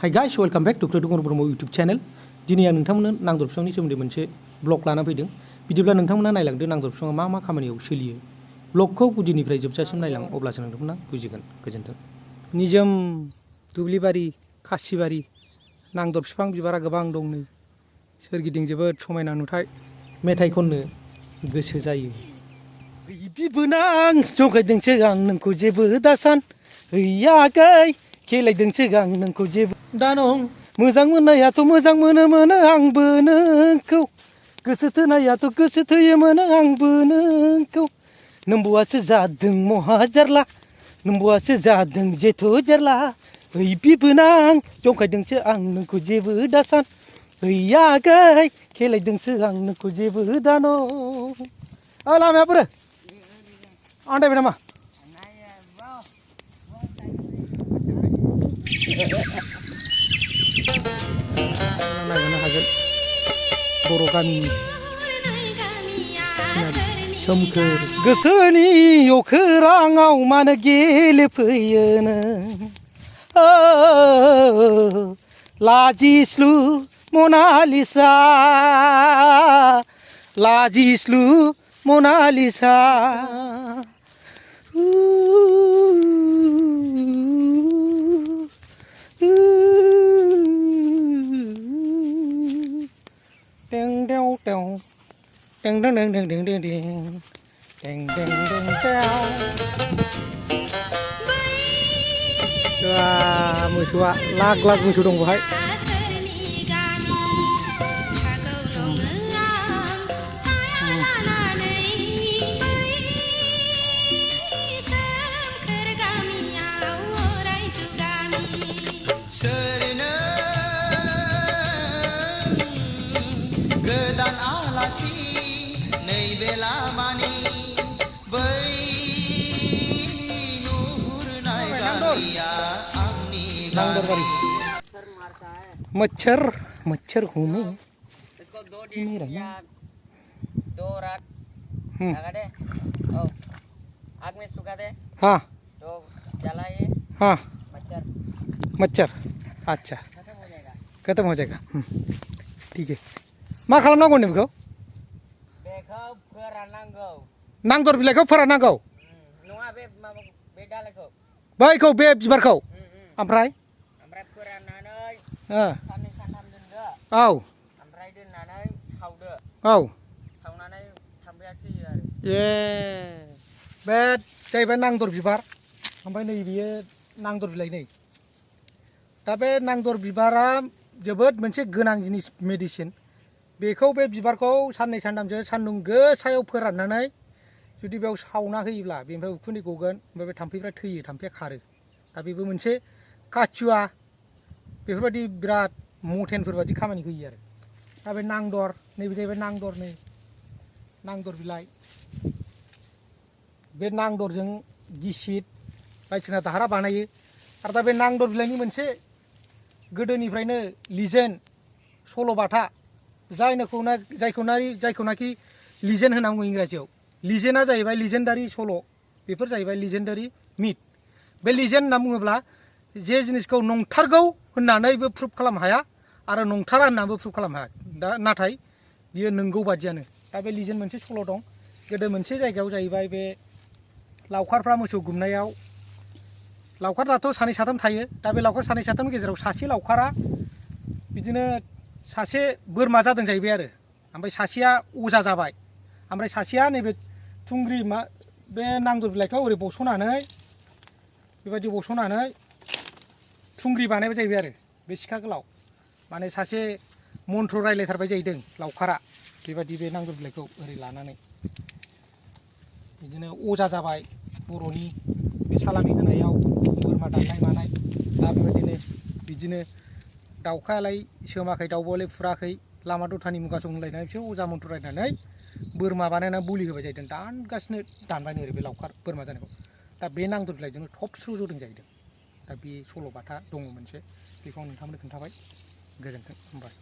Hi guys, welcome back to Nangdor Plant YouTube channel. दिनै आं नोंथांमोननो नांदर बिफांनि सोमोन्दै मोनसे ब्लग लाना फैदों। बिदिब्ला नोंथांमोना नायलांदो नांदर बिफाङा मा खामानियाव सोलियो। ब्लगखौ गुदिनिफ्राय जोबजासिम नायलां अब्लासो नोंथांमोना बुजिगोन। गोजोन्थों। निजोम दुब्लिबारि खासिबारि नांदर बिफां बिबारा गोबां दं नै। सोरगिदिं जोबोद समायना नुथाय। मेथाइ खननो गोसो जायो। बिबोनां जंखायदोंसो आं नोंखौ जेबो दासान हैयाखै खेलायदोंसो आं नोंखौ जेबो दा नं मोजां मोननायाथ' मोजां मोनो आंबो नोंखौ गोसो थोनायाथ' गोसो थोयोमोन आंबो नोंखौ नोम्बुआसो जादों महा जारला नोम्बुआसो जादों जेथ' जारला ओइ बिबोनां जंखायदोंसो आं नोंखौ जेबो दासान हैयाखै खेलायदोंसो आं नोंखौ जेबो दान' लामाया बोरो आन्दायबाय नामा नायनो हागोन बर' गामिनि सोमखोर गोसोनि अखोराङाव मानो गेलेफैयो नों लाजिस्लु Manalisa लाजिस्लु Manalisa Ding ding ding ding ding ding ding ding ding ding ding. Wah, musuha lag musuh dong bohai. Nangdor bari मच्छर घूमे इसको 2 दिन या 2 रात लगा दे आग में सुखा दे हाँ तो जलाए हाँ मच्छर अच्छा खत्म हो जाएगा ठीक है मा खालामनांगौ होनदों बेखौ फोराननांगौ नांदर बिलाइखौ फोराननांगौ नङा बे दालाइखौ बैखौ बे बिबारखौ ओमफ्राय फोराननानै साननै सानथाम दोनदो औ ओमफ्राय दोननानै सावदो औ सावनानै थाम्फैया थैयो आरो बे जाहैबाय नांदर बिबार ओमफ्राय नै बेयो नांदर बिलाइ नै दा बे नांदर बिबारा जोबोद मोनसे गोनां जिनिस मेडिसिन बेखौ बे बिबारखौ साननै सानथामसो सान्दुं गोसायाव फोराननानै जुदि बेयाव सावना होयोब्ला बेनिफ्राय उखुन्दै गगोन ओमफ्राय बे थाम्फैफ्रा थैयो थाम्फैया खारो दा बेबो मोनसे काचुवा बेफोरबायदि बिराद मटेनफोर बायदि खामानि होयो आरो दा बे नांदर नैबे जाहैबाय नांदर नै नांदर बिलाइ बे नांदरजों गिसिद बायदिसिना दाहारा बानायो आरो दा बे नांदर बिलाइनि मोनसे गोदोनिफ्रायनो लिजेन्ड सल'बाथा जायखौनाखि लिजेन्ड होनांगौ इंराजियाव लिजेन्डआ जाहैबाय लिजेन्डारि सल' बेफोर जाहैबाय लिजेन्डारि मिथ बे लिजेन्ड होनना बुङोब्ला जे जिनिसखौ नंथारगौ होननानैबो प्रुफ खालामनो हाया आरो नंथारा होननानैबो प्रुफ खालामनो हाया दा नाथाय बियो नंगौ बादियानो दा बे लिजेन्ड मोनसे सल' दं गोदो मोनसे जायगायाव जाहैबाय बे लावखारफ्रा मोसौ गुमनायाव लावखारफ्राथ' सानै साथाम थायो दा बे लावखार सानै साथामनि गेजेराव सासे लावखारा बिदिनो सासे बोरमा जादों जाहैबाय आरो ओमफ्राय सासेया अजा जाबाय ओमफ्राय सासेया नैबे थुंग्रि बे नांदर बिलाइखौ ओरै बस'नानै बेबायदि बस'नानै थुंग्रि बानायबाय जाहैबाय आरो बे सिखा गोलाव माने सासे मन्त्र रायलायथारबाय जाहैदों लावखारा बेबायदि बे नांदर बिलाइखौ ओरै लानानै बिदिनो अजा जाबाय बर'नि बे सालामि होनायाव बोरमा दाननाय मानाय दा बेबायदिनो बिदिनो दाउखायालाय सोमाखै दाउब'आलाय फुराखै लामा दथानि मुगासो होनलायनानै बिसोर अजा मन्त्र रायनानै बोरमा बानायनानै बुलि होबाय जाहैदों दानगासिनो दानबायनो ओरै बे लावखार बोरमा जानायखौ दा बे नांदर बिलाइजोंनो थबस्रु जदों जाहैदों दा बे सल'बाथा दङ मोनसे बेखौ आं नोंथांमोननो खोन्थाबाय गोजोन्थों होनबाय